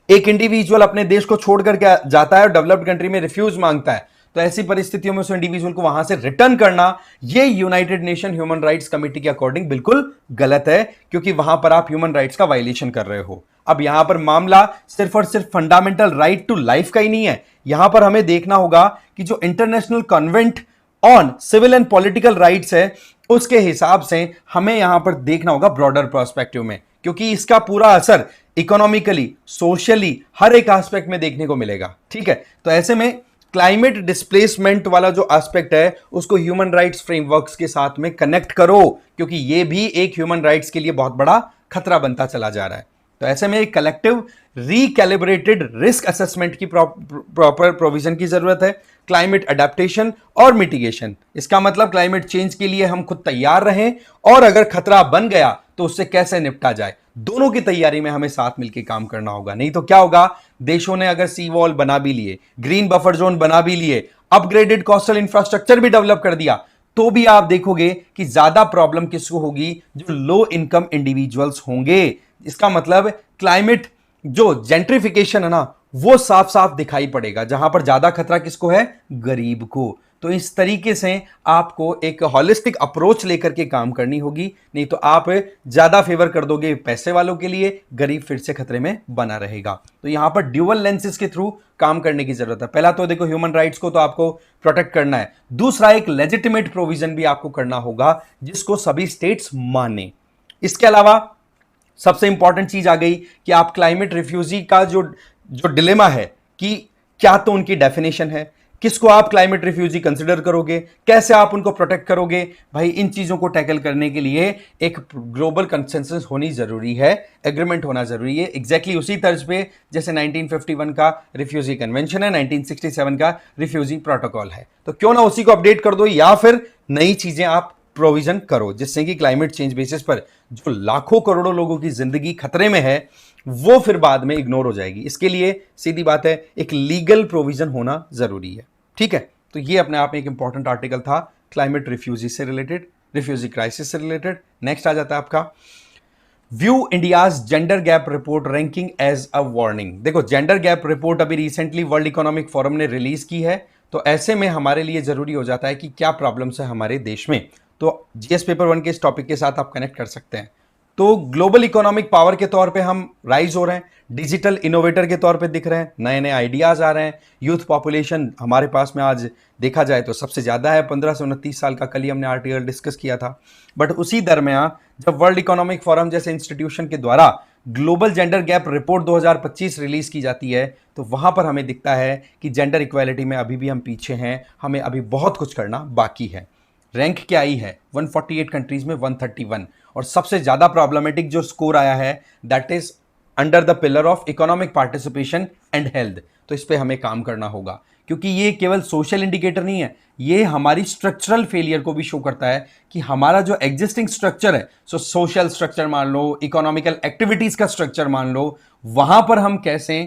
एक इंडिविजुअल अपने देश को छोड़ करके जाता है और डेवलप्ड कंट्री में रिफ्यूज मांगता है, तो ऐसी परिस्थितियों में उस इंडिविजुअल को वहां से रिटर्न करना ये United nation human rights committee के अकॉर्डिंग बिल्कुल गलत है, क्योंकि वहां पर आप ह्यूमन राइट्स का वायलेशन कर रहे हो। अब यहां पर मामला सिर्फ और सिर्फ फंडामेंटल राइट टू लाइफ का ही नहीं है, यहां पर हमें देखना होगा कि जो international convent on civil and political rights है उसके हिसाब से हमें यहां पर देखना होगा ब्रॉडर पर्सपेक्टिव में, क्योंकि इसका पूरा असर इकोनॉमिकली, सोशली, हर एक एस्पेक्ट में देखने को मिलेगा, ठीक है। तो ऐसे में क्लाइमेट डिस्प्लेसमेंट वाला जो एस्पेक्ट है उसको ह्यूमन राइट्स फ्रेमवर्क्स के साथ में कनेक्ट करो, क्योंकि ये भी एक ह्यूमन राइट्स के लिए बहुत बड़ा खतरा बनता चला जा रहा है। तो ऐसे में एक कलेक्टिव रिकैलिब्रेटेड रिस्क असेसमेंट की प्रॉपर प्रोविजन की जरूरत है। क्लाइमेट अडेप्टेशन और मिटिगेशन, इसका मतलब क्लाइमेट चेंज के लिए हम खुद तैयार रहें और अगर खतरा बन गया तो उससे कैसे निपटा जाए, दोनों की तैयारी में हमें साथ मिलकर काम करना होगा। नहीं तो क्या होगा, देशों ने अगर सी वॉल बना भी लिए, ग्रीन बफर जोन बना भी लिए, अपग्रेडेड कोस्टल इंफ्रास्ट्रक्चर भी डेवलप कर दिया, तो भी आप देखोगे कि ज्यादा प्रॉब्लम किसको होगी, जो लो इनकम इंडिविजुअल्स होंगे। इसका मतलब क्लाइमेट जो जेंट्रिफिकेशन है ना वो साफ साफ दिखाई पड़ेगा, जहां पर ज्यादा खतरा किसको है, गरीब को। तो इस तरीके से आपको एक हॉलिस्टिक अप्रोच लेकर के काम करनी होगी, नहीं तो आप ज्यादा फेवर कर दोगे पैसे वालों के लिए, गरीब फिर से खतरे में बना रहेगा। तो यहां पर ड्यूअल लेंसेज के थ्रू काम करने की जरूरत है। पहला तो देखो ह्यूमन राइट्स को तो आपको प्रोटेक्ट करना है, दूसरा एक लेजिटिमेट प्रोविजन भी आपको करना होगा जिसको सभी स्टेट्स माने। इसके अलावा सबसे इंपॉर्टेंट चीज आ गई कि आप क्लाइमेट रिफ्यूजी का जो जो डिलेमा है कि क्या तो उनकी डेफिनेशन है, किसको आप क्लाइमेट रिफ्यूजी कंसिडर करोगे, कैसे आप उनको प्रोटेक्ट करोगे। भाई इन चीजों को टैकल करने के लिए एक ग्लोबल कंसेंसस होनी जरूरी है, एग्रीमेंट होना जरूरी है, एग्जैक्टली उसी तर्ज पे जैसे 1951 का रिफ्यूजी कन्वेंशन है, 1967 का रिफ्यूजी प्रोटोकॉल है। तो क्यों ना उसी को अपडेट कर दो या फिर नई चीजें आप प्रोविजन करो, जिससे कि क्लाइमेट चेंज बेसिस पर जो लाखों करोड़ों लोगों की जिंदगी खतरे में है वो फिर बाद में इग्नोर हो जाएगी। इसके लिए सीधी बात है एक लीगल प्रोविजन होना जरूरी है, ठीक है। तो ये अपने आप में एक इंपॉर्टेंट आर्टिकल था क्लाइमेट रिफ्यूजी से रिलेटेड, रिफ्यूजी क्राइसिस से रिलेटेड। नेक्स्ट आ जाता है आपका view India's gender gap report ranking as a warning. देखो जेंडर गैप रिपोर्ट अभी रिसेंटली वर्ल्ड इकोनॉमिक फोरम ने रिलीज की है, तो ऐसे में हमारे लिए जरूरी हो जाता है कि क्या प्रॉब्लम्स है हमारे देश में। तो जीएस पेपर 1 के इस टॉपिक के साथ आप कनेक्ट कर सकते हैं। तो ग्लोबल इकोनॉमिक पावर के तौर पे हम राइज हो रहे हैं, डिजिटल इनोवेटर के तौर पे दिख रहे हैं, नए नए आइडियाज आ रहे हैं, यूथ पॉपुलेशन हमारे पास में आज देखा जाए तो सबसे ज्यादा है, 15 से 29 साल का, कल ही हमने आर्टिकल डिस्कस किया था। बट उसी दरमियान जब वर्ल्ड इकोनॉमिक फोरम जैसे इंस्टीट्यूशन के द्वारा global gender gap report 2025 release की जाती है, तो वहां पर हमें दिखता है कि जेंडर इक्वालिटी में अभी भी हम पीछे हैं, हमें अभी बहुत कुछ करना बाकी है। रैंक क्या आई है 148 कंट्रीज में 131, और सबसे ज्यादा प्रॉब्लमेटिक जो स्कोर आया है that is under the pillar of economic participation and health. तो इस पे हमें काम करना होगा, क्योंकि ये केवल सोशल इंडिकेटर नहीं है, ये हमारी स्ट्रक्चरल फेलियर को भी शो करता है कि हमारा जो एग्जिस्टिंग स्ट्रक्चर है, सोशल स्ट्रक्चर मान लो, इकोनॉमिकल एक्टिविटीज का स्ट्रक्चर मान लो, वहां पर हम कैसे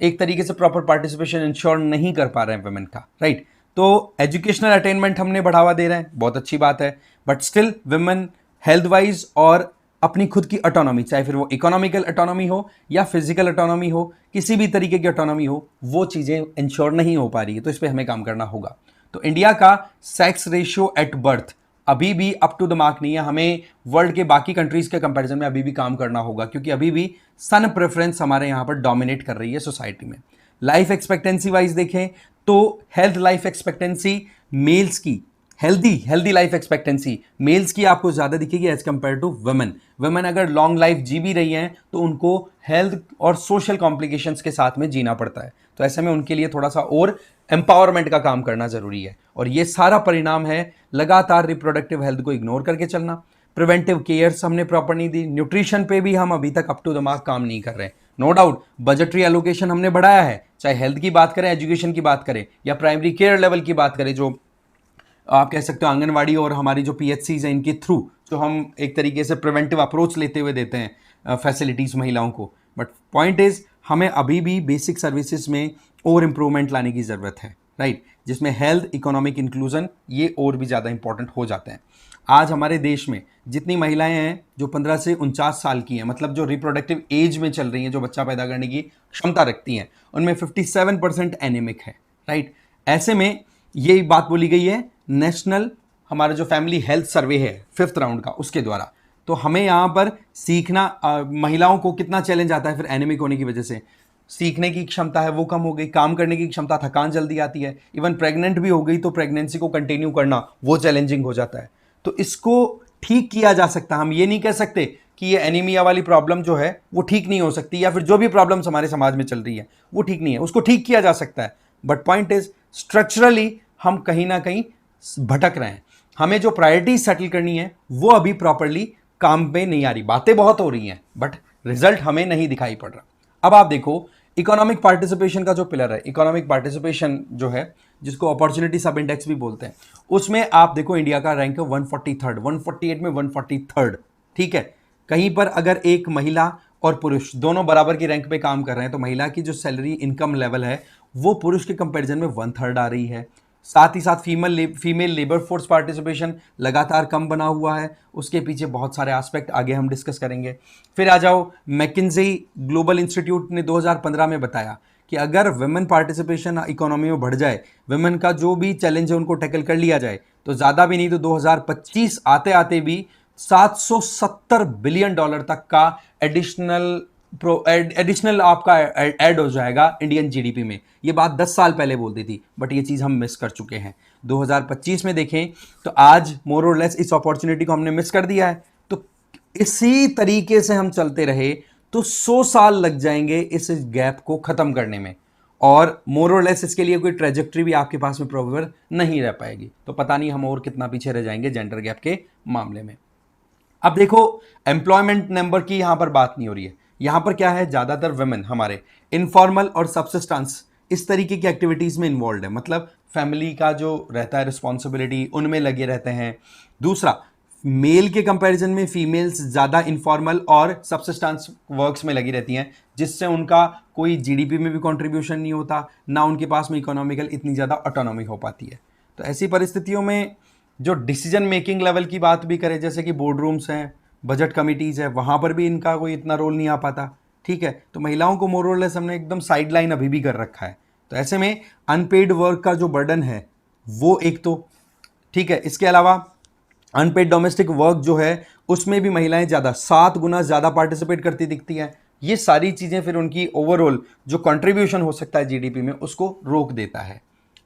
एक तरीके से प्रॉपर पार्टिसिपेशन इंश्योर नहीं कर पा रहे हैं वुमेन का, राइट। तो एजुकेशनल अटेनमेंट हमने बढ़ावा दे रहे हैं, बहुत अच्छी बात है, but still women health wise और अपनी खुद की ऑटोनॉमी, चाहे फिर वो इकोनॉमिकल ऑटोनॉमी हो या फिजिकल ऑटोनॉमी हो, किसी भी तरीके की ऑटोनॉमी हो, वो चीजें इंश्योर नहीं हो पा रही है। तो इस पर हमें काम करना होगा। तो इंडिया का सेक्स रेशियो एट बर्थ अभी भी अप टू द मार्क नहीं है, हमें वर्ल्ड के बाकी कंट्रीज के कंपैरिजन में अभी भी काम करना होगा, क्योंकि अभी भी सन प्रेफरेंस हमारे यहां पर डोमिनेट कर रही है सोसाइटी में। लाइफ एक्सपेक्टेंसी वाइज देखें तो हेल्थ लाइफ एक्सपेक्टेंसी मेल्स की हेल्दी लाइफ एक्सपेक्टेंसी मेल्स की आपको ज़्यादा दिखेगी as compared to women. Women अगर लॉन्ग लाइफ जी भी रही हैं तो उनको हेल्थ और सोशल कॉम्प्लिकेशंस के साथ में जीना पड़ता है, तो ऐसे में उनके लिए थोड़ा सा और एम्पावरमेंट का काम करना ज़रूरी है। और ये सारा परिणाम है लगातार रिप्रोडक्टिव हेल्थ को इग्नोर करके चलना, प्रिवेंटिव केयर्स हमने प्रॉपर नहीं दी, न्यूट्रिशन पे भी हम अभी तक अप टू द मार्क काम नहीं कर रहे हैं। नो डाउट बजटरी एलोकेशन हमने बढ़ाया है, चाहे हेल्थ की बात करें, एजुकेशन की बात करें या प्राइमरी केयर लेवल की बात करें, जो आप कह सकते हो आंगनवाड़ी और हमारी जो पीएचसीज हैं इनके थ्रू जो हम एक तरीके से प्रिवेंटिव अप्रोच लेते हुए देते हैं फैसिलिटीज़ महिलाओं को। बट पॉइंट इज हमें अभी भी बेसिक सर्विसेज में और इम्प्रूवमेंट लाने की ज़रूरत है, राइट, जिसमें हेल्थ, इकोनॉमिक इंक्लूजन ये और भी ज़्यादा इंपॉर्टेंट हो जाते हैं। आज हमारे देश में जितनी महिलाएं हैं जो 15 से 49 साल की हैं, मतलब जो रिप्रोडक्टिव एज में चल रही हैं, जो बच्चा पैदा करने की क्षमता रखती हैं, उनमें 57% एनीमिक है, राइट। ऐसे में ये बात बोली गई है नेशनल हमारा जो फैमिली हेल्थ सर्वे है 5th राउंड का उसके द्वारा। तो हमें यहाँ पर सीखना महिलाओं को कितना चैलेंज आता है फिर एनीमिक होने की वजह से, सीखने की क्षमता है वो कम हो गई, काम करने की क्षमता, थकान जल्दी आती है, इवन प्रेग्नेंट भी हो गई तो प्रेगनेंसी को कंटिन्यू करना वो चैलेंजिंग हो जाता है। तो इसको ठीक किया जा सकता है। हम ये नहीं कह सकते कि ये एनीमिया वाली प्रॉब्लम जो है वो ठीक नहीं हो सकती, या फिर जो भी प्रॉब्लम्स हमारे समाज में चल रही है वो ठीक नहीं है, उसको ठीक किया जा सकता है। बट पॉइंट इज स्ट्रक्चरली हम कहीं ना कहीं भटक रहे हैं। हमें जो प्रायोरिटी सेटल करनी है वो अभी प्रॉपरली काम पे नहीं आ रही, बातें बहुत हो रही हैं बट रिजल्ट हमें नहीं दिखाई पड़ रहा। अब आप देखो इकोनॉमिक पार्टिसिपेशन का जो पिलर है, इकोनॉमिक पार्टिसिपेशन जो है जिसको अपॉर्चुनिटी सब इंडेक्स भी बोलते हैं, उसमें आप देखो इंडिया का रैंक है 143rd, 148 में 143rd, ठीक है। कहीं पर अगर एक महिला और पुरुष दोनों बराबर की रैंक पे काम कर रहे हैं तो महिला की जो सैलरी इनकम लेवल है वो पुरुष के कंपैरिजन में 1/3 आ रही है। साथ ही साथ फीमेल लेबर फोर्स पार्टिसिपेशन लगातार कम बना हुआ है, उसके पीछे बहुत सारे एस्पेक्ट आगे हम डिस्कस करेंगे। फिर आ जाओ मैकिन्जी ग्लोबल इंस्टीट्यूट ने 2015 में बताया कि अगर वुमेन पार्टिसिपेशन इकोनॉमी में बढ़ जाए, वुमेन का जो भी चैलेंज है उनको टैकल कर लिया जाए, तो ज़्यादा भी नहीं तो 2025 आते आते भी $770 बिलियन तक का एडिशनल आपका ऐड हो जाएगा इंडियन जीडीपी में। ये बात 10 साल पहले बोलती थी बट ये चीज़ हम मिस कर चुके हैं। 2025 में देखें तो आज मोर और लेस इस अपॉर्चुनिटी को हमने मिस कर दिया है। तो इसी तरीके से हम चलते रहे तो 100 साल लग जाएंगे इस गैप को खत्म करने में, और मोर और लेस इसके लिए कोई ट्रेजेक्ट्री भी आपके पास में प्रोवेबल नहीं रह पाएगी। तो पता नहीं हम और कितना पीछे रह जाएंगे जेंडर गैप के मामले में। अब देखो एम्प्लॉयमेंट नंबर की यहां पर बात नहीं हो रही है, यहां पर क्या है, ज्यादातर वुमेन हमारे इनफॉर्मल और सब्सिस्टेंस इस तरीके की एक्टिविटीज में इन्वॉल्व है, मतलब फैमिली का जो रहता है रिस्पॉन्सिबिलिटी उनमें लगे रहते हैं। दूसरा, मेल के कंपैरिजन में फीमेल्स ज़्यादा इनफॉर्मल और सब्सिस्टेंस वर्क्स में लगी रहती हैं, जिससे उनका कोई जीडीपी में भी कंट्रीब्यूशन नहीं होता, ना उनके पास में इकोनॉमिकल इतनी ज़्यादा ऑटोनॉमी हो पाती है। तो ऐसी परिस्थितियों में जो डिसीजन मेकिंग लेवल की बात भी करें, जैसे कि बोर्ड रूम्स हैं, बजट कमिटीज़ है, वहाँ पर भी इनका कोई इतना रोल नहीं आ पाता, ठीक है। तो महिलाओं को मोर और लेस हमने एकदम साइड लाइन अभी भी कर रखा है। तो ऐसे में अनपेड वर्क का जो बर्डन है वो एक तो, ठीक है, इसके अलावा अनपेड डोमेस्टिक वर्क जो है उसमें भी महिलाएं ज़्यादा 7 गुना ज़्यादा पार्टिसिपेट करती दिखती हैं। ये सारी चीज़ें फिर उनकी ओवरऑल जो कंट्रीब्यूशन हो सकता है जीडीपी में उसको रोक देता है।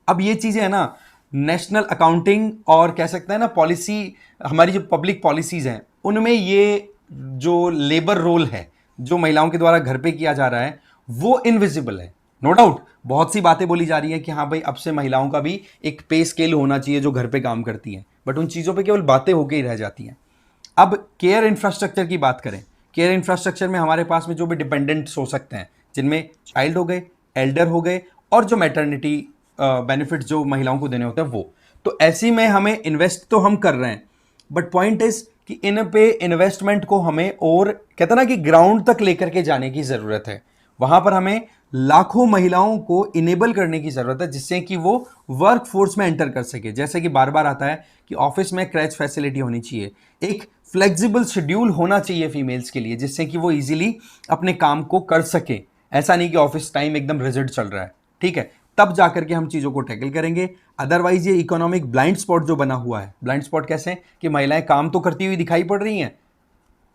अब ये चीज़ें है ना, नेशनल अकाउंटिंग और कह सकते हैं ना पॉलिसी, हमारी जो पब्लिक पॉलिसीज़ हैं उनमें ये जो लेबर रोल है जो महिलाओं के द्वारा घर पे किया जा रहा है वो इनविजिबल है। नो डाउट बहुत सी बातें बोली जा रही हैं कि हाँ भाई अब से महिलाओं का भी एक पे स्केल होना चाहिए जो घर पे काम करती हैं, बट उन चीज़ों पे केवल बातें होकर ही रह जाती हैं। अब केयर इंफ्रास्ट्रक्चर की बात करें, केयर इंफ्रास्ट्रक्चर में हमारे पास में जो भी डिपेंडेंट्स हो सकते हैं, जिनमें चाइल्ड हो गए, एल्डर हो गए, और जो मैटरनिटी बेनिफिट्स जो महिलाओं को देने होते हैं वो, तो ऐसी में हमें इन्वेस्ट तो हम कर रहे हैं, बट पॉइंट इज कि इन पे इन्वेस्टमेंट को हमें और कहते ना कि ग्राउंड तक लेकर के जाने की ज़रूरत है। वहां पर हमें लाखों महिलाओं को इनेबल करने की ज़रूरत है जिससे कि वो वर्क फोर्स में एंटर कर सके। जैसे कि बार बार आता है कि ऑफिस में क्रैच फैसिलिटी होनी चाहिए, एक फ्लेक्सिबल शेड्यूल होना चाहिए फीमेल्स के लिए जिससे कि वो इजीली अपने काम को कर सके। ऐसा नहीं कि ऑफिस टाइम एकदम रिजिड चल रहा है, ठीक है, तब जाकर के हम चीज़ों को टैकल करेंगे। अदरवाइज ये इकोनॉमिक ब्लाइंड स्पॉट जो बना हुआ है, ब्लाइंड स्पॉट कैसे कि महिलाएं काम तो करती हुई दिखाई पड़ रही हैं,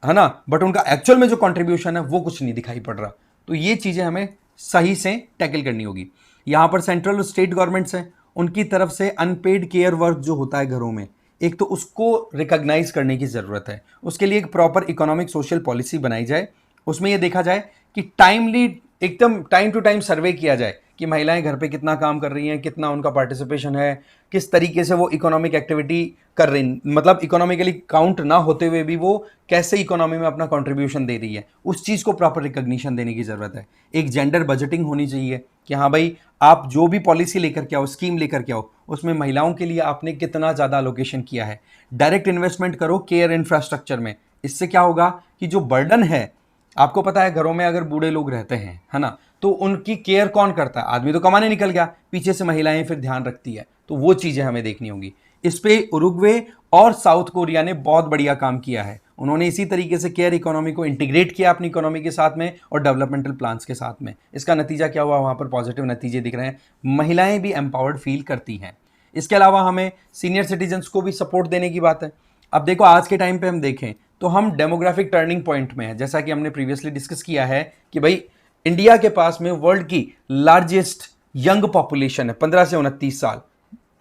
है ना, बट उनका एक्चुअल में जो कंट्रीब्यूशन है वो कुछ नहीं दिखाई पड़ रहा। तो ये चीज़ें हमें सही से टैकल करनी होगी। यहाँ पर सेंट्रल और स्टेट गवर्नमेंट्स हैं उनकी तरफ से अनपेड केयर वर्क जो होता है घरों में, एक तो उसको रिकॉग्नाइज करने की ज़रूरत है। उसके लिए एक प्रॉपर इकोनॉमिक सोशल पॉलिसी बनाई जाए। उसमें यह देखा जाए कि टाइमली, एकदम टाइम टू टाइम सर्वे किया जाए कि महिलाएं घर पे कितना काम कर रही हैं, कितना उनका पार्टिसिपेशन है, किस तरीके से वो इकोनॉमिक एक्टिविटी कर रही, मतलब इकोनॉमिकली काउंट ना होते हुए भी वो कैसे इकोनॉमी में अपना कंट्रीब्यूशन दे रही है, उस चीज़ को प्रॉपर रिकॉग्निशन देने की ज़रूरत है। एक जेंडर बजटिंग होनी चाहिए कि हाँ भाई, आप जो भी पॉलिसी लेकर के आओ, स्कीम लेकर के आओ, उसमें महिलाओं के लिए आपने कितना ज़्यादा एलोकेशन किया है। डायरेक्ट इन्वेस्टमेंट करो केयर इंफ्रास्ट्रक्चर में। इससे क्या होगा कि जो बर्डन है, आपको पता है घरों में अगर बूढ़े लोग रहते हैं, है ना, तो उनकी केयर कौन करता है? आदमी तो कमाने निकल गया, पीछे से महिलाएं फिर ध्यान रखती है। तो वो चीजें हमें देखनी होंगी। इस पे उरुग्वे और साउथ कोरिया ने बहुत बढ़िया काम किया है। उन्होंने इसी तरीके से केयर इकोनॉमी को इंटीग्रेट किया अपनी इकोनॉमी के साथ में और डेवलपमेंटल प्लान्स के साथ में। इसका नतीजा क्या हुआ? वहां पर पॉजिटिव नतीजे दिख रहे हैं, महिलाएं भी एम्पावर्ड फील करती हैं। इसके अलावा हमें सीनियर सिटीजन्स को भी सपोर्ट देने की बात है। अब देखो, आज के टाइम पे हम देखें तो हम डेमोग्राफिक टर्निंग पॉइंट में हैं। जैसा कि हमने प्रीवियसली डिस्कस किया है कि भाई, इंडिया के पास में वर्ल्ड की लार्जेस्ट यंग पॉपुलेशन है, 15 से 29 साल।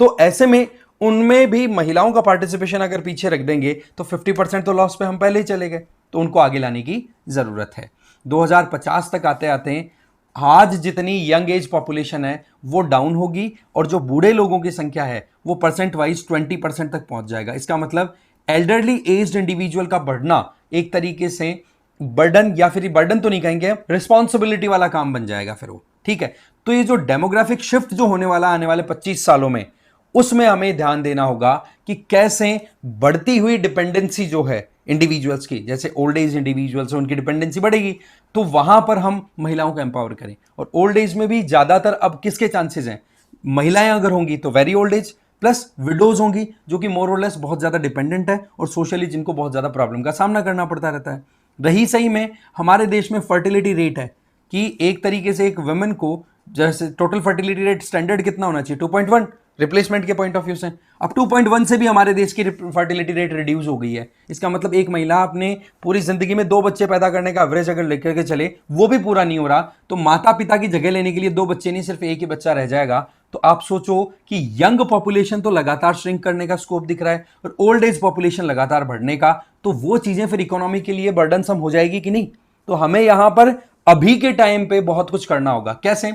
तो ऐसे में उनमें भी महिलाओं का पार्टिसिपेशन अगर पीछे रख देंगे तो 50% तो लॉस पे हम पहले ही चले गए। तो उनको आगे लाने की जरूरत है। 2050 तक आते आते आज जितनी यंग एज पॉपुलेशन है वो डाउन होगी और जो बूढ़े लोगों की संख्या है वो परसेंट वाइज 20% तक पहुंच जाएगा। इसका मतलब एल्डरली एज्ड इंडिविजुअल का बढ़ना एक तरीके से बर्डन, या फिर बर्डन तो नहीं कहेंगे, रिस्पॉन्सिबिलिटी वाला काम बन जाएगा फिर वो। ठीक है, तो ये जो डेमोग्राफिक शिफ्ट जो होने वाला आने वाले 25 सालों में, उसमें हमें ध्यान देना होगा कि कैसे बढ़ती हुई डिपेंडेंसी जो है इंडिविजुअल्स की, जैसे ओल्ड एज इंडिविजुअल्स है, उनकी डिपेंडेंसी बढ़ेगी, तो वहां पर हम महिलाओं को एम्पावर करें। और ओल्ड एज में भी ज्यादातर अब किसके चांसेस हैं? महिलाएं अगर होंगी तो very old age, plus widows होंगी जो कि मोर और लेस बहुत ज्यादा डिपेंडेंट है और सोशली जिनको बहुत ज्यादा प्रॉब्लम का सामना करना पड़ता रहता है। रही सही में हमारे देश में फर्टिलिटी रेट है कि एक तरीके से एक वुमेन को, जैसे टोटल फर्टिलिटी रेट स्टैंडर्ड कितना होना चाहिए? 2.1 रिप्लेसमेंट के पॉइंट ऑफ व्यू से। अब 2.1 से भी हमारे देश की फर्टिलिटी रेट रिड्यूस हो गई है। इसका मतलब एक महिला अपने पूरी जिंदगी में 2 बच्चे पैदा करने का एवरेज अगर लेकर के चले, वो भी पूरा नहीं हो रहा, तो माता पिता की जगह लेने के लिए 2 बच्चे नहीं, सिर्फ एक ही बच्चा रह जाएगा। तो आप सोचो कि यंग पॉपुलेशन तो लगातार श्रिंक करने का स्कोप दिख रहा है और ओल्ड एज पॉपुलेशन लगातार बढ़ने का, तो वो चीजें फिर इकोनॉमी के लिए बर्डनसम हो जाएगी कि नहीं? तो हमें यहां पर अभी के टाइम पे बहुत कुछ करना होगा। कैसे?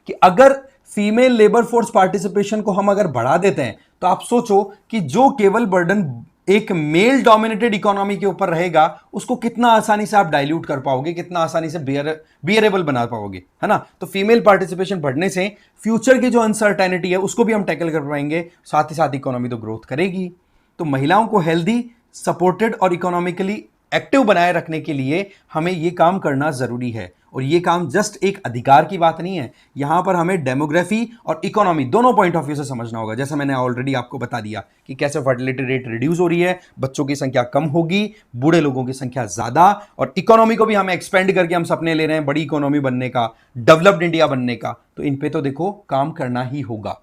कि अगर फीमेल लेबर फोर्स पार्टिसिपेशन को हम अगर बढ़ा देते हैं, तो आप सोचो कि जो केवल बर्डन एक मेल डोमिनेटेड इकोनॉमी के ऊपर रहेगा, उसको कितना आसानी से आप डाइल्यूट कर पाओगे, कितना आसानी से बियरेबल बना पाओगे, है ना? तो फीमेल पार्टिसिपेशन बढ़ने से फ्यूचर की जो अनसर्टेनिटी है उसको भी हम टैकल कर पाएंगे, साथ ही साथ इकोनॉमी तो ग्रोथ करेगी। तो महिलाओं को हेल्दी, सपोर्टेड और इकोनॉमिकली एक्टिव बनाए रखने के लिए हमें यह काम करना जरूरी है। और ये काम जस्ट एक अधिकार की बात नहीं है, यहां पर हमें डेमोग्राफी और इकोनॉमी दोनों पॉइंट ऑफ व्यू से समझना होगा। जैसा मैंने ऑलरेडी आपको बता दिया कि कैसे फर्टिलिटी रेट रिड्यूस हो रही है, बच्चों की संख्या कम होगी, बूढ़े लोगों की संख्या ज्यादा, और इकोनॉमी को भी हमें एक्सपेंड करके हम सपने ले रहे हैं बड़ी इकोनॉमी बनने का, डेवलप्ड इंडिया बनने का। तो इन पे तो देखो काम करना ही होगा।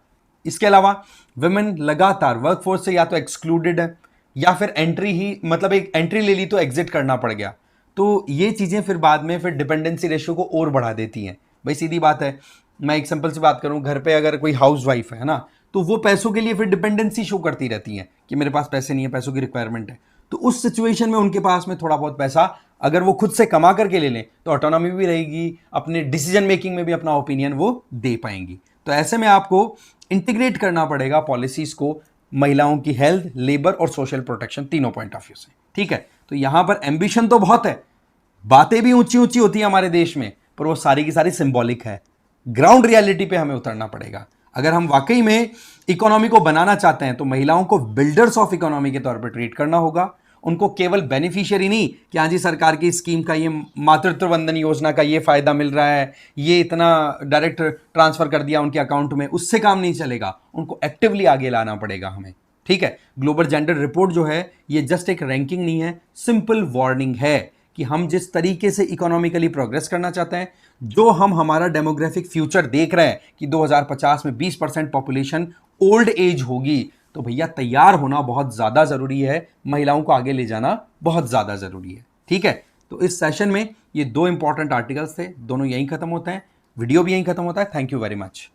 इसके अलावा वुमेन लगातार वर्कफोर्स से या तो एक्सक्लूडेड है या फिर एंट्री ही, मतलब एक एंट्री ले ली तो एग्जिट करना पड़ गया। तो ये चीजें फिर बाद में फिर डिपेंडेंसी रेशियो को और बढ़ा देती हैं। भाई सीधी बात है, मैं एक सिंपल सी बात करूं, घर पे अगर कोई हाउस वाइफ है ना, तो वो पैसों के लिए फिर डिपेंडेंसी शो करती रहती है कि मेरे पास पैसे नहीं है, पैसों की रिक्वायरमेंट है। तो उस सिचुएशन में उनके पास में थोड़ा बहुत पैसा अगर वो खुद से कमा करके ले लें तो ऑटोनॉमी भी रहेगी, अपने डिसीजन मेकिंग में भी अपना ओपिनियन वो दे पाएंगी। तो ऐसे में आपको इंटीग्रेट करना पड़ेगा पॉलिसीज को महिलाओं की हेल्थ, लेबर और सोशल प्रोटेक्शन तीनों पॉइंट ऑफ व्यू से। ठीक है, तो यहां पर एम्बिशन तो बहुत है, बातें भी ऊंची ऊंची होती है हमारे देश में, पर वो सारी की सारी सिंबॉलिक है। ग्राउंड रियलिटी पे हमें उतरना पड़ेगा। अगर हम वाकई में इकोनॉमी को बनाना चाहते हैं तो महिलाओं को बिल्डर्स ऑफ इकोनॉमी के तौर पर ट्रीट करना होगा। उनको केवल बेनिफिशियरी नहीं कि हाँ जी सरकार की स्कीम का, ये मातृत्व वंदन योजना का ये फायदा मिल रहा है, ये इतना डायरेक्ट ट्रांसफर कर दिया उनके अकाउंट में, उससे काम नहीं चलेगा। उनको एक्टिवली आगे लाना पड़ेगा हमें। ठीक है, ग्लोबल जेंडर रिपोर्ट जो है ये जस्ट एक रैंकिंग नहीं है, सिंपल वार्निंग है कि हम जिस तरीके से इकोनॉमिकली प्रोग्रेस करना चाहते हैं, जो हम हमारा डेमोग्राफिक फ्यूचर देख रहे हैं कि 2050 में 20% पॉपुलेशन ओल्ड एज होगी, तो भैया तैयार होना बहुत ज्यादा जरूरी है, महिलाओं को आगे ले जाना बहुत ज्यादा जरूरी है। ठीक है, तो इस सेशन में ये 2 इंपॉर्टेंट आर्टिकल्स थे, दोनों यहीं खत्म होते हैं, वीडियो भी यहीं खत्म होता है। Thank you very much.